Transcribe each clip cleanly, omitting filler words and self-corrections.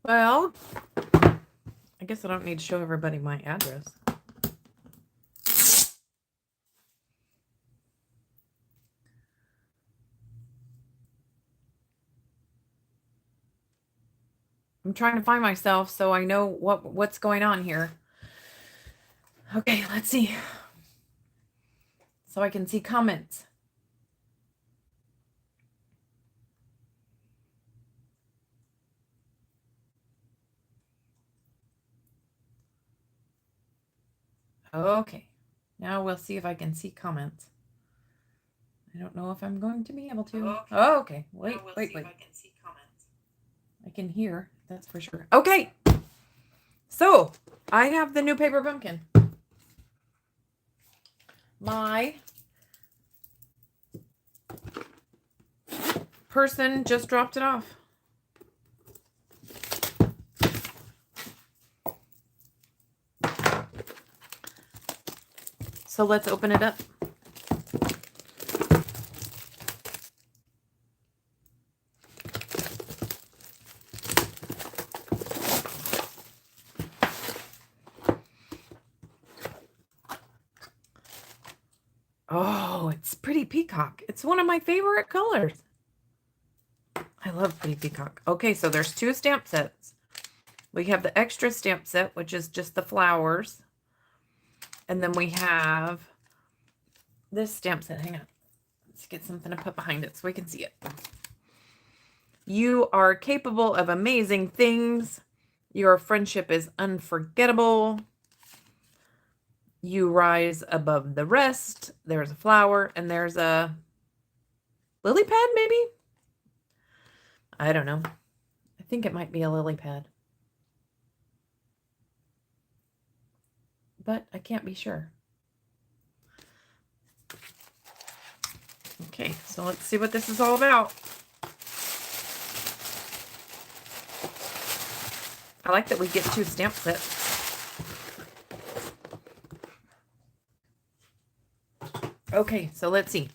Well, I guess I don't need to show everybody my address. I'm trying to find myself so I know what's going on here. Okay, let's see. So I can see comments. Okay. Now we'll see if I can see comments. I don't know if I'm going to be able to. Oh, okay. Wait. I can see comments. I can hear, that's for sure. Okay. So, I have the new paper pumpkin. My person just dropped it off. So let's open it up. Oh, it's Pretty Peacock. It's one of my favorite colors. I love Pretty Peacock. Okay, so there's 2 stamp sets. We have the extra stamp set, which is just the flowers. And then we have this stamp set. Hang on. Let's get something to put behind it so we can see it. You are capable of amazing things. Your friendship is unforgettable. You rise above the rest. There's a flower and there's a lily pad, maybe? I don't know. I think it might be a lily pad. But I can't be sure. Okay, so let's see what this is all about. I like that we get 2 stamp sets. Okay, so let's see.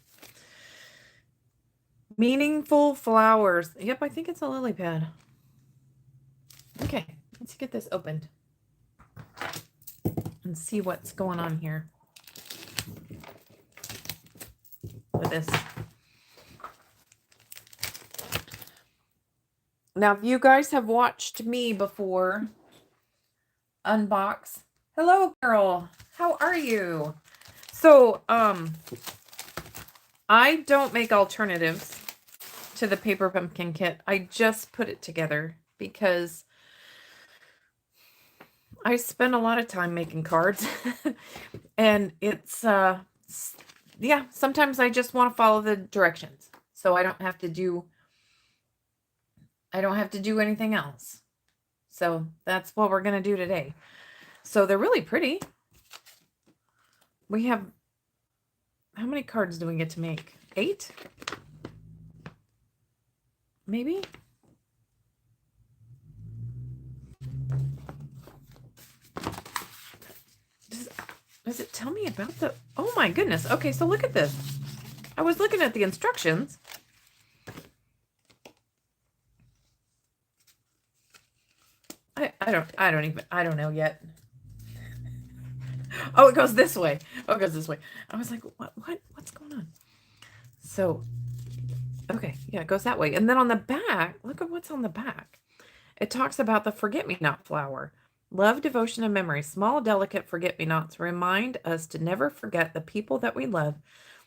Meaningful flowers. Yep, I think it's a lily pad. Okay, let's get this opened and see what's going on here with this. Now, if you guys have watched me before unbox, hello, girl. How are you? So, I don't make alternatives to the paper pumpkin kit. I just put it together because I spend a lot of time making cards and it's, yeah, sometimes I just want to follow the directions. So I don't have to do anything else. So that's what we're going to do today. So they're really pretty. We have, how many cards do we get to make? 8? Maybe? Does it tell me about the, oh my goodness. Okay, so look at this. I was looking at the instructions. I don't know yet. Oh, it goes this way. Oh, it goes this way. I was like, what's going on? So, okay, yeah, it goes that way. And then on the back, look at what's on the back. It talks about the forget-me-not flower. Love, devotion, and memory. Small, delicate forget-me-nots remind us to never forget the people that we love.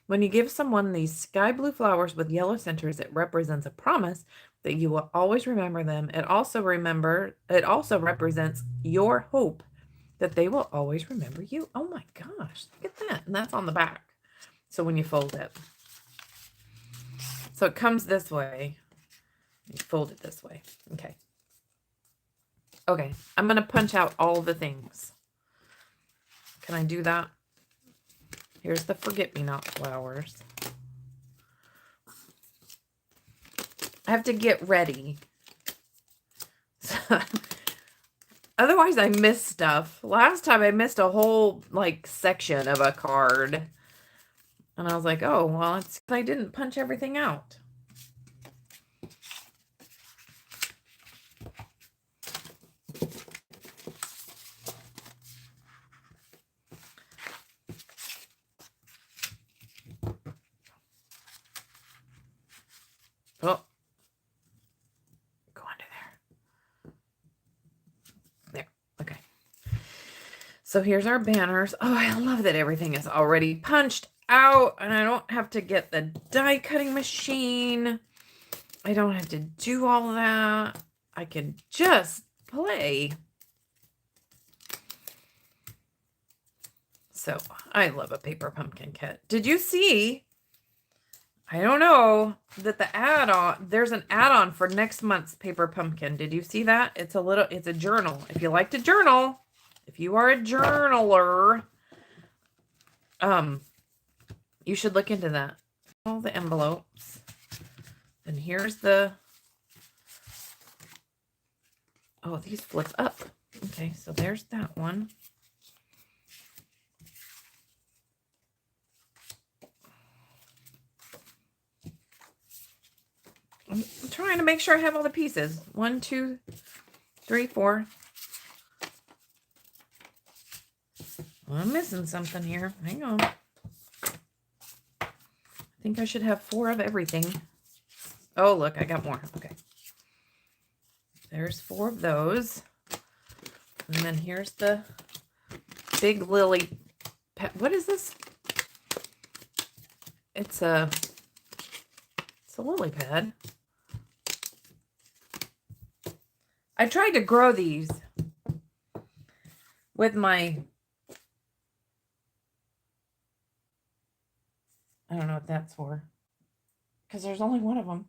When you give someone these sky blue flowers with yellow centers, it represents a promise that you will always remember them. It also represents your hope that they will always remember you. Oh my gosh, look at that. And that's on the back. So when you fold it. So it comes this way. You fold it this way. Okay. Okay, I'm going to punch out all the things. Can I do that? Here's the forget-me-not flowers. I have to get ready. Otherwise, I miss stuff. Last time, I missed a whole, like, section of a card. And I was like, oh, well, it's because I didn't punch everything out. So here's our banners. Oh, I love that everything is already punched out and I don't have to get the die cutting machine. I don't have to do all that. I can just play. So I love a paper pumpkin kit. Did you see? I don't know that the add-on, there's an add-on for next month's paper pumpkin. Did you see that? It's a journal. If you like to journal, if you are a journaler, you should look into that. All the envelopes. And here's the, oh, these flip up. Okay, so there's that one. I'm trying to make sure I have all the pieces. 1, 2, 3, 4. Well, I'm missing something here. Hang on. I think I should have 4 of everything. Oh, look, I got more. Okay. There's 4 of those. And then here's the big lily pad. What is this? It's a lily pad. I tried to grow these with my, I don't know what that's for, because there's only one of them.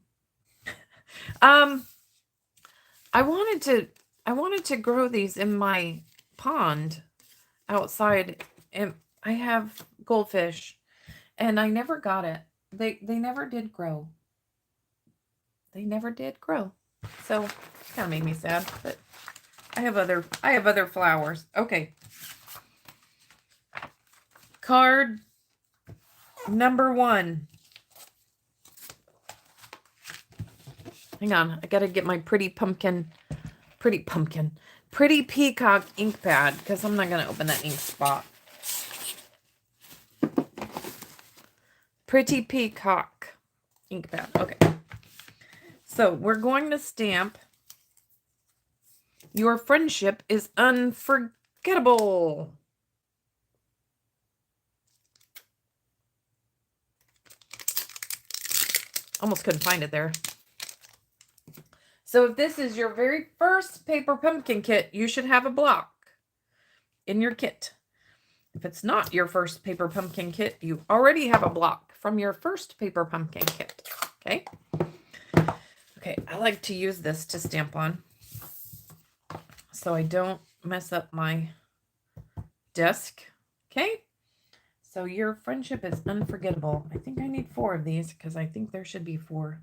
I wanted to grow these in my pond outside, and I have goldfish, and I never got it. They never did grow. They never did grow. So kind of made me sad, but I have other flowers. Okay. Card number 1. Hang on, I gotta get my pretty peacock ink pad, because I'm not gonna open that ink spot. Pretty peacock ink pad. Okay. So we're going to stamp "Your friendship is unforgettable." Almost couldn't find it there. So if this is your very first paper pumpkin kit, you should have a block in your kit. If it's not your first paper pumpkin kit, you already have a block from your first paper pumpkin kit. Okay? Okay, I like to use this to stamp on so I don't mess up my desk. Okay? So your friendship is unforgettable. I think I need 4 of these because I think there should be 4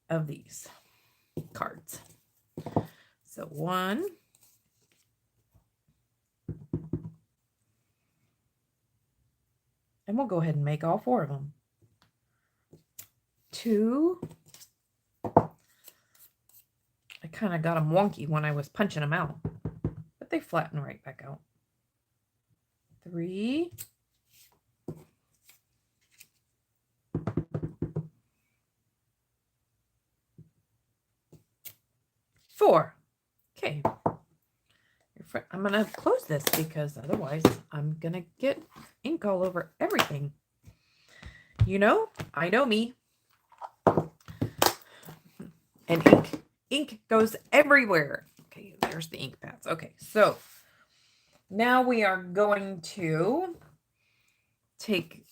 of these cards. So 1. And we'll go ahead and make all 4 of them. 2. I kind of got them wonky when I was punching them out, but they flatten right back out. 3. 4. Okay. I'm going to close this because otherwise I'm going to get ink all over everything. You know, I know me. And ink goes everywhere. Okay, there's the ink pads. Okay, so now we are going to take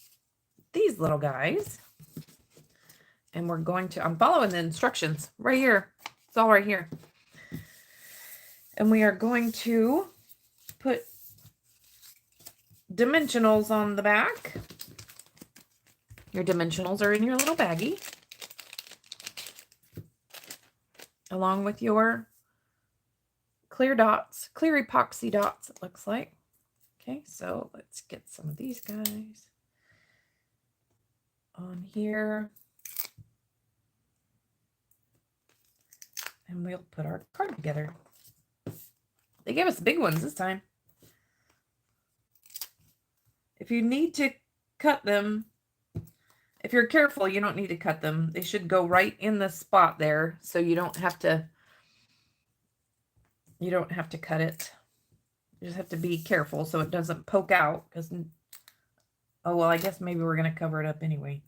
these little guys and we're going to, I'm following the instructions right here. It's all right here. And we are going to put dimensionals on the back. Your dimensionals are in your little baggie, along with your clear dots, clear epoxy dots, it looks like. Okay, so let's get some of these guys on here. And we'll put our card together. They gave us big ones this time. If you need to cut them, if you're careful, you don't need to cut them. They should go right in the spot there so you don't have to You don't have to cut it. You just have to be careful so it doesn't poke out. Because, oh, well, I guess maybe we're going to cover it up anyway.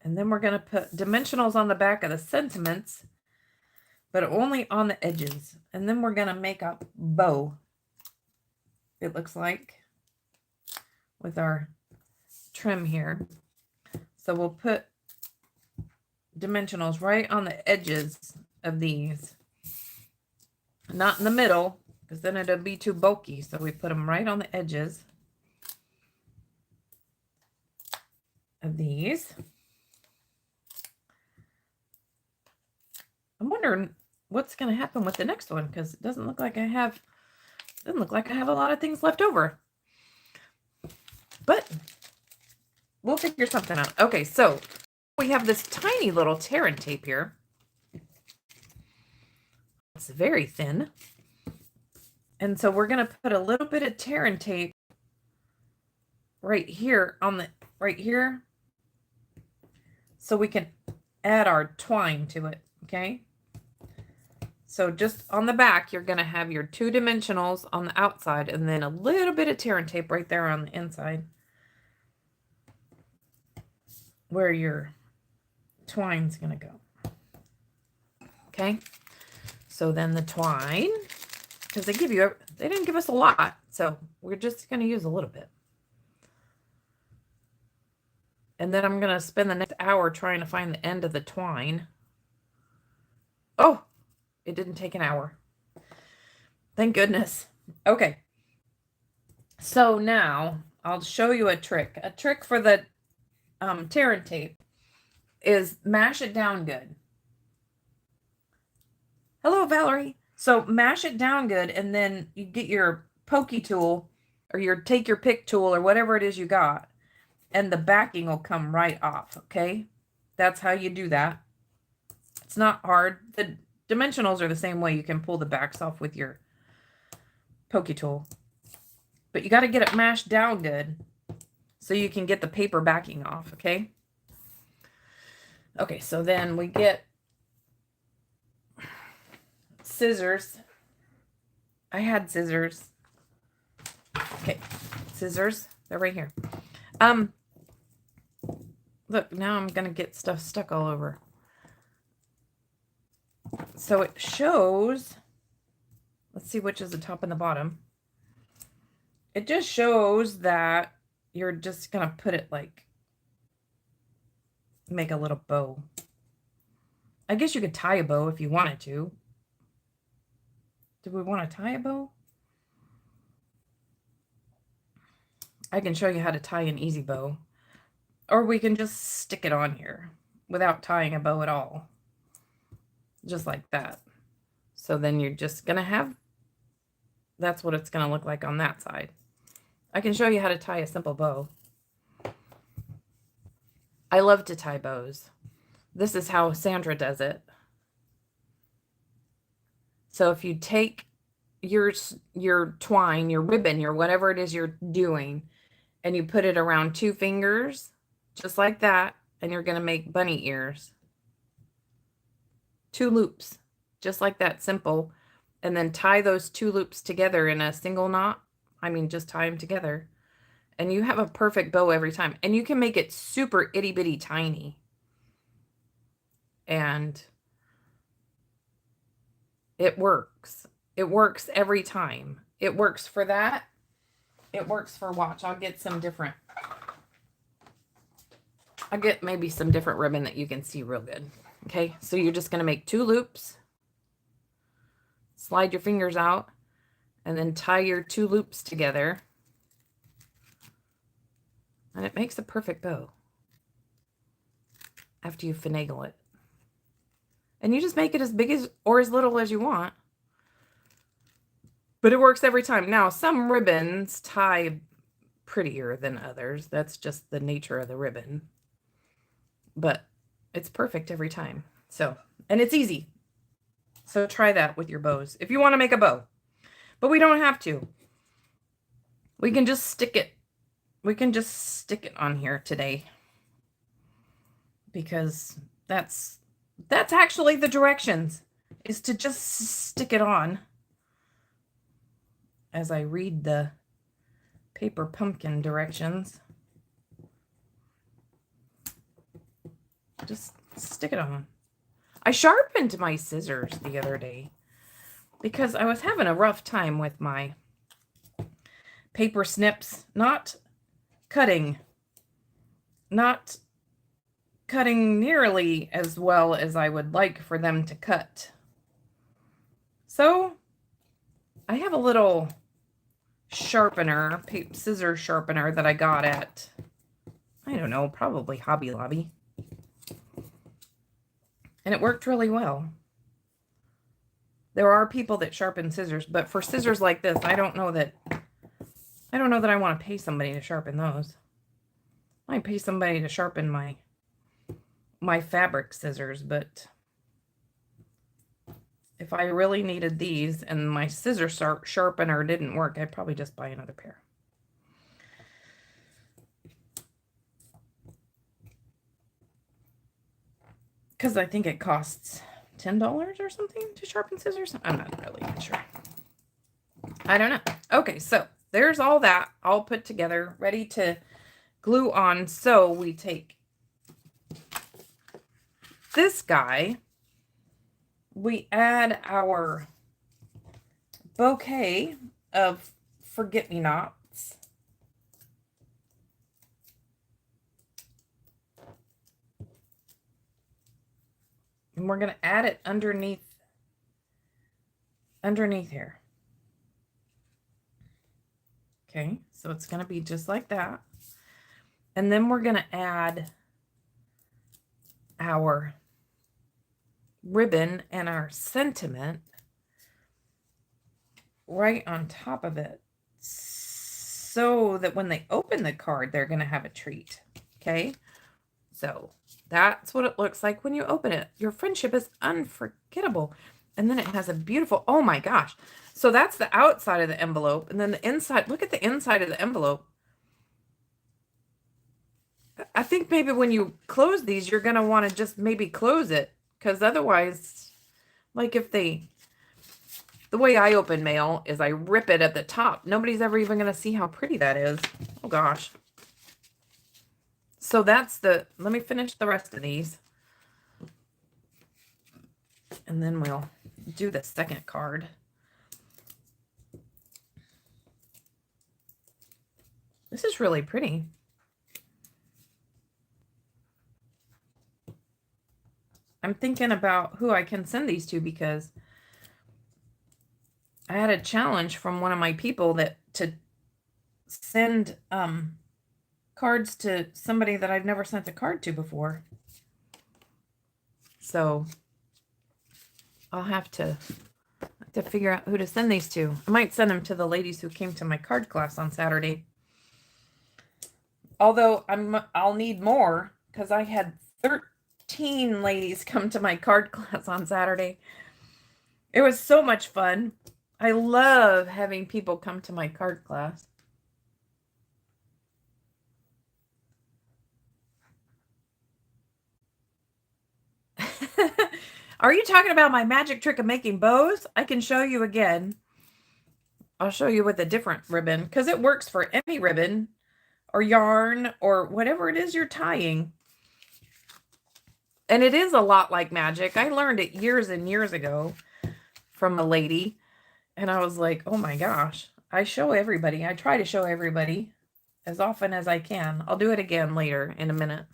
And then we're going to put dimensionals on the back of the sentiments, but only on the edges. And then we're going to make a bow, it looks like, with our trim here. So we'll put dimensionals right on the edges of these. Not in the middle, because then it'll be too bulky. So we put them right on the edges of these. I'm wondering what's going to happen with the next one, because it doesn't look like I have a lot of things left over. But we'll figure something out. Okay, so we have this tiny little tear and tape here. It's very thin. And so we're going to put a little bit of tear and tape right here right here, so we can add our twine to it, okay? So just on the back, you're going to have your 2 dimensionals on the outside and then a little bit of tear and tape right there on the inside where your twine's going to go. Okay? So then the twine, because they didn't give us a lot, so we're just going to use a little bit. And then I'm going to spend the next hour trying to find the end of the twine. Oh, it didn't take an hour. Thank goodness. Okay. So now I'll show you a trick. A trick for the tear and tape is mash it down good. Hello, Valerie. So mash it down good, and then you get your pokey tool or take your pick tool or whatever it is you got, and the backing will come right off, okay? That's how you do that. It's not hard. The dimensionals are the same way. You can pull the backs off with your pokey tool. But you got to get it mashed down good so you can get the paper backing off, okay? Okay, so then we get scissors. I had scissors. Okay, scissors. They're right here. Look, now I'm going to get stuff stuck all over. So it shows, let's see which is the top and the bottom. It just shows that you're just going to put it like, make a little bow. I guess you could tie a bow if you wanted to. Do we want to tie a bow? I can show you how to tie an easy bow. Or we can just stick it on here without tying a bow at all. Just like that. So then you're just going to have, that's what it's going to look like on that side. I can show you how to tie a simple bow. I love to tie bows. This is how Sandra does it. So if you take your twine, your ribbon, your whatever it is you're doing, and you put it around 2 fingers, just like that, and you're going to make bunny ears. 2 loops, just like that, simple. And then tie those 2 loops together in a single knot. I mean, just tie them together. And you have a perfect bow every time. And you can make it super itty bitty tiny. And it works. It works every time. It works for that. It works for, watch, I'll get maybe some different ribbon that you can see real good. Okay, so you're just going to make 2 loops. Slide your fingers out. And then tie your 2 loops together. And it makes a perfect bow. After you finagle it. And you just make it as big as or as little as you want. But it works every time. Now, some ribbons tie prettier than others. That's just the nature of the ribbon. But it's perfect every time. So, and it's easy. So try that with your bows if you want to make a bow. But we don't have to. We can just stick it. We can just stick it on here today. because that's actually the directions, is to just stick it on. As I read the paper pumpkin directions, just stick it on. I sharpened my scissors the other day because I was having a rough time with my paper snips not cutting nearly as well as I would like for them to cut. So I have a little sharpener, scissor sharpener that I got at, I don't know, probably Hobby Lobby. And it worked really well. There are people that sharpen scissors, but for scissors like this, I don't know that I want to pay somebody to sharpen those. I might pay somebody to sharpen my fabric scissors, but if I really needed these and my scissor sharpener didn't work, I'd probably just buy another pair. Because I think it costs $10 or something to sharpen scissors. I'm not really sure. I don't know. Okay, so there's all that all put together, ready to glue on. So we take this guy, we add our bouquet of forget-me-nots. And we're going to add it underneath here. Okay, so it's going to be just like that. And then we're going to add our ribbon and our sentiment right on top of it, so that when they open the card, they're going to have a treat. Okay, so that's what it looks like when you open it. Your friendship is unforgettable. And then it has a beautiful, oh my gosh. So that's the outside of the envelope. And then the inside, look at the inside of the envelope. I think maybe when you close these, you're going to want to just maybe close it. Because otherwise, like if the way I open mail is I rip it at the top. Nobody's ever even going to see how pretty that is. Oh gosh. So that's let me finish the rest of these. And then we'll do the second card. This is really pretty. I'm thinking about who I can send these to, because I had a challenge from one of my people to send cards to somebody that I've never sent a card to before. So I'll have to figure out who to send these to. I might send them to the ladies who came to my card class on Saturday. Although I'll need more, because I had 13 ladies come to my card class on Saturday. It was so much fun. I love having people come to my card class. Are you talking about my magic trick of making bows? I can show you again. I'll show you with a different ribbon, because it works for any ribbon or yarn or whatever it is you're tying. And it is a lot like magic. I learned it years and years ago from a lady. And I was like, oh my gosh. I show everybody. I try to show everybody as often as I can. I'll do it again later in a minute.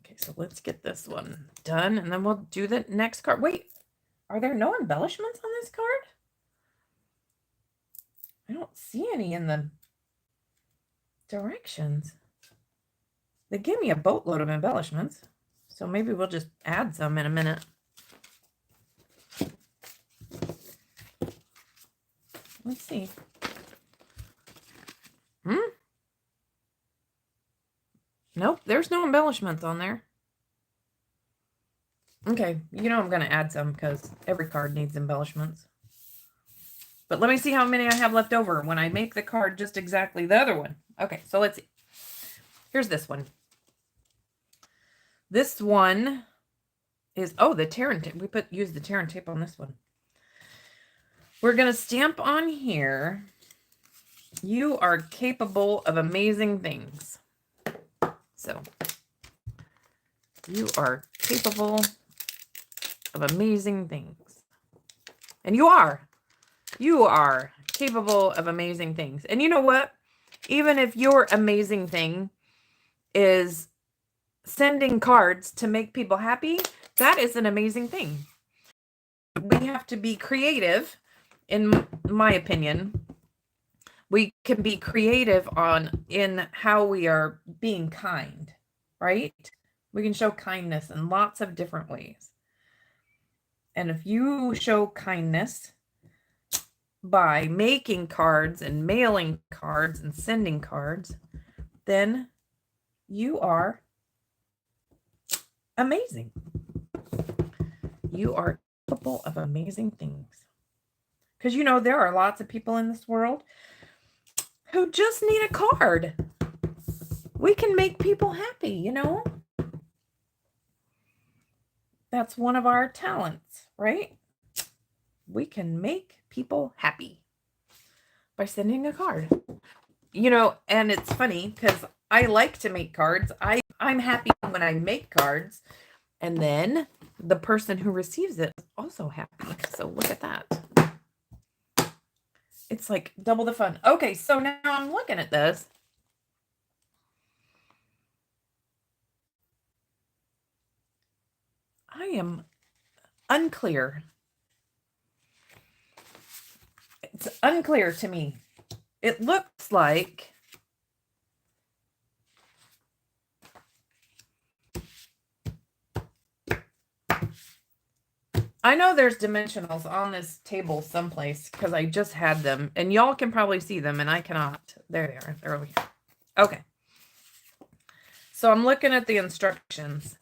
Okay, so let's get this one done. And then we'll do the next card. Wait, are there no embellishments on this card? I don't see any in the directions. They gave me a boatload of embellishments, so maybe we'll just add some in a minute. Let's see. Nope, there's no embellishments on there. Okay, you know I'm going to add some because every card needs embellishments. But let me see how many I have left over when I make the card just exactly the other one. Okay, so let's see. Here's this one. This one is, oh, the tear and tape. We use the tear and tape on this one. We're going to stamp on here, you are capable of amazing things. So, you are capable of amazing things. And you are. You are capable of amazing things. And you know what? Even if your amazing thing is sending cards to make people happy, that is an amazing thing. We have to be creative, in my opinion. We can be creative in how we are being kind, right? We can show kindness in lots of different ways. And if you show kindness by making cards and mailing cards and sending cards, then you are amazing. You are capable of amazing things. Because, you know, there are lots of people in this world who just need a card. We can make people happy, you know? That's one of our talents, right? We can make people happy by sending a card. You know, and it's funny because I like to make cards. I'm happy when I make cards. And then the person who receives it is also happy. So look at that. It's like double the fun. Okay, so now I'm looking at this. I am unclear. It's unclear to me. It looks like I know there's dimensionals on this table someplace because I just had them, and y'all can probably see them, and I cannot. There they are. They're over here. Okay. So I'm looking at the instructions,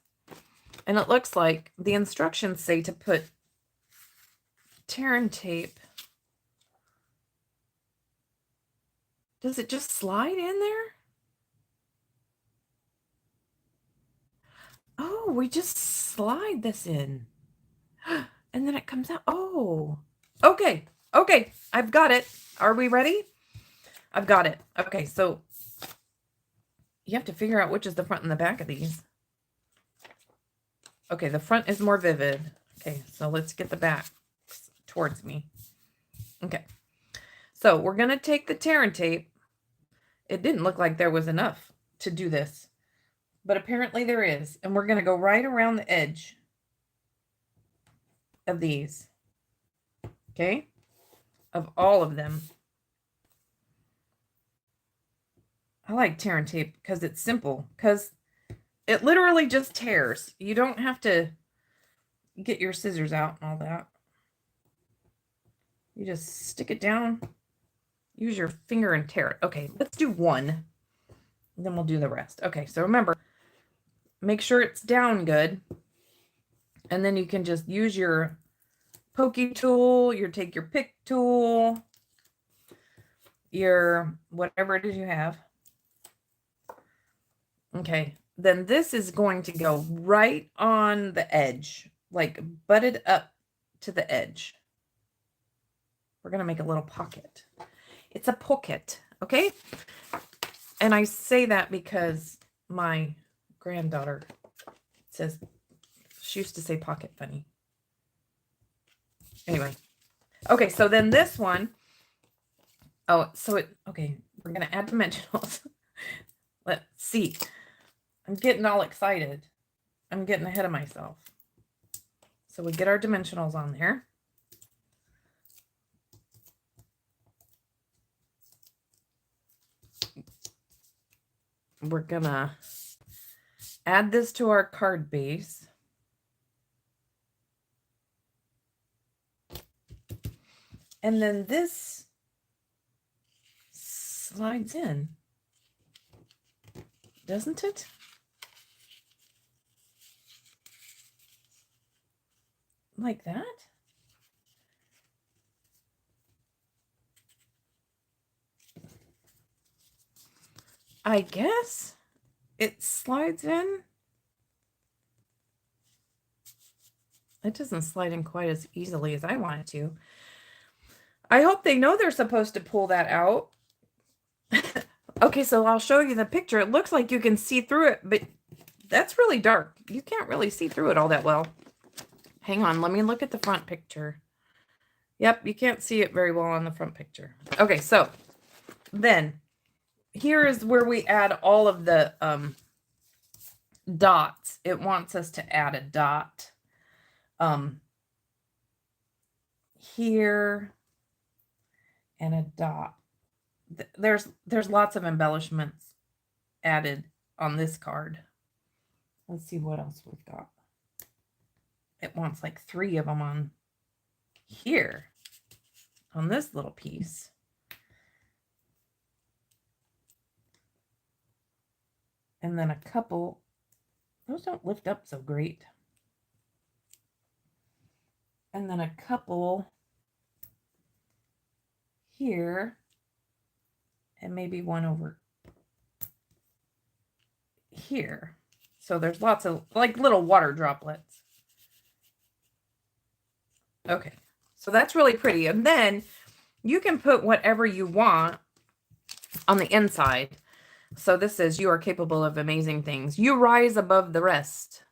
and it looks like the instructions say to put tear and tape. Does it just slide in there? Oh, we just slide this in. And then it comes out. Oh, okay. Okay. I've got it. Are we ready? I've got it. Okay. So you have to figure out which is the front and the back of these. Okay. The front is more vivid. Okay. So let's get the back towards me. Okay. So we're going to take the tear and tape. It didn't look like there was enough to do this, but apparently there is. And we're going to go right around the edge of these. Okay. Of all of them. I like tear and tape because it's simple, because it literally just tears. You don't have to get your scissors out and all that. You just stick it down, use your finger and tear it. Okay, let's do one, then we'll do the rest. Okay, so remember, make sure it's down good, and then you can just use your pokey tool, take your pick tool, your whatever it is you have. Okay, then this is going to go right on the edge, like butted up to the edge. We're going to make a little pocket. It's a pocket, okay? And I say that because my granddaughter says, she used to say pocket funny. Anyway. Okay, so then this one, okay, we're going to add dimensionals. Let's see. I'm getting all excited. I'm getting ahead of myself. So we get our dimensionals on there. We're gonna add this to our card base. And then this slides in, doesn't it? Like that? I guess it slides in It doesn't slide in quite as easily as I want it to. I hope they know they're supposed to pull that out. Okay, so I'll show you the picture. It looks like you can see through it, but that's really dark. You can't really see through it all that well. Hang on, let me look at the front picture. Yep, you can't see it very well on the front picture. Okay, so then here is where we add all of the dots. It wants us to add a dot here and a dot. There's lots of embellishments added on this card. Let's see what else we've got. It wants like 3 of them on here on this little piece. And then a couple, those don't lift up so great. And then a couple here, and maybe one over here. So there's lots of like little water droplets. Okay, so that's really pretty. And then you can put whatever you want on the inside. So this says, you are capable of amazing things. You rise above the rest.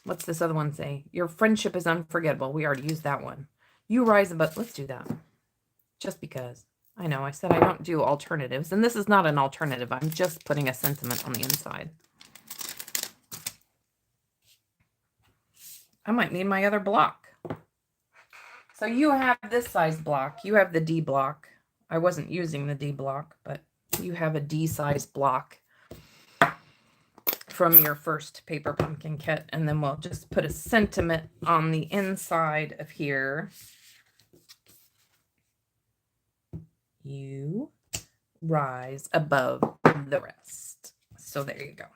What's this other one say? Your friendship is unforgettable. We already used that one. You rise above. Let's do that. Just because. I know I said I don't do alternatives. And this is not an alternative. I'm just putting a sentiment on the inside. I might need my other block. So you have this size block. You have the D block. I wasn't using the D block, but you have a D size block from your first paper pumpkin kit. And then we'll just put a sentiment on the inside of here. You rise above the rest. So there you go.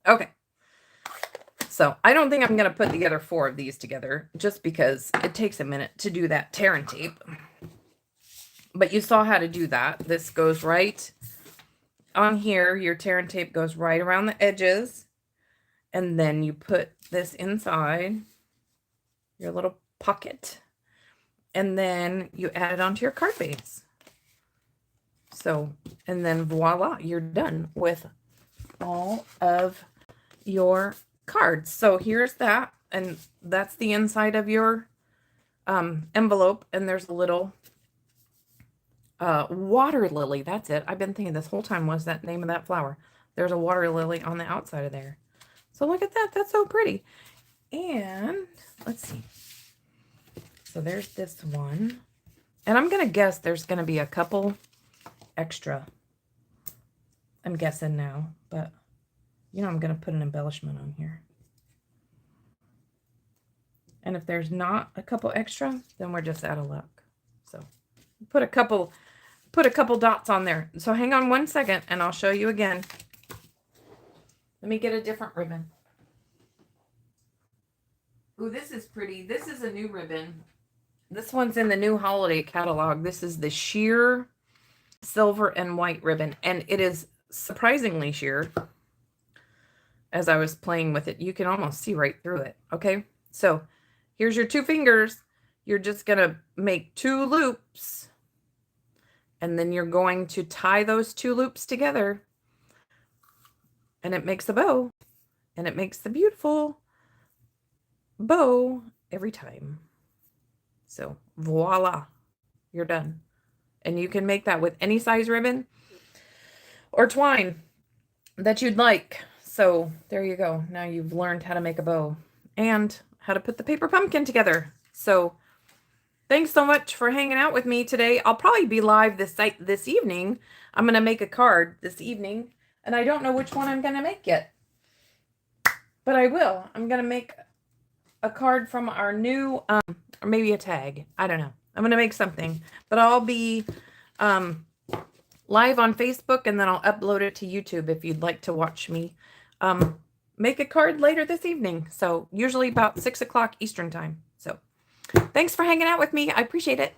Okay. So I don't think I'm going to put together 4 of these together just because it takes a minute to do that tear and tape. But you saw how to do that. This goes right on here. Your tear and tape goes right around the edges. And then you put this inside your little pocket. And then you add it onto your card base. So, and then voila, you're done with all of your cards. So here's that, and that's the inside of your envelope, and there's a little water lily. That's it. I've been thinking this whole time, what's that name of that flower? There's a water lily on the outside of there. So look at that. That's so pretty. And let's see. So there's this one, and I'm gonna guess there's gonna be a couple extra. I'm guessing now, but you know, I'm going to put an embellishment on here. And if there's not a couple extra, then we're just out of luck. So put a couple dots on there. So hang on one second and I'll show you again. Let me get a different ribbon. Ooh, this is pretty. This is a new ribbon. This one's in the new holiday catalog. This is the sheer silver and white ribbon, and it is surprisingly sheer. As I was playing with it, you can almost see right through it. Okay, so here's your 2 fingers. You're just gonna make 2 loops, and then you're going to tie those 2 loops together, and it makes a bow, and it makes the beautiful bow every time. So voila, you're done. And you can make that with any size ribbon or twine that you'd like. So there you go. Now you've learned how to make a bow and how to put the paper pumpkin together. So thanks so much for hanging out with me today. I'll probably be live this evening. I'm going to make a card this evening, and I don't know which one I'm going to make yet, but I will. I'm going to make a card from our new, or maybe a tag. I don't know. I'm going to make something, but I'll be live on Facebook, and then I'll upload it to YouTube if you'd like to watch me make a card later this evening. So usually about 6 o'clock Eastern time. So thanks for hanging out with me. I appreciate it.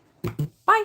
Bye.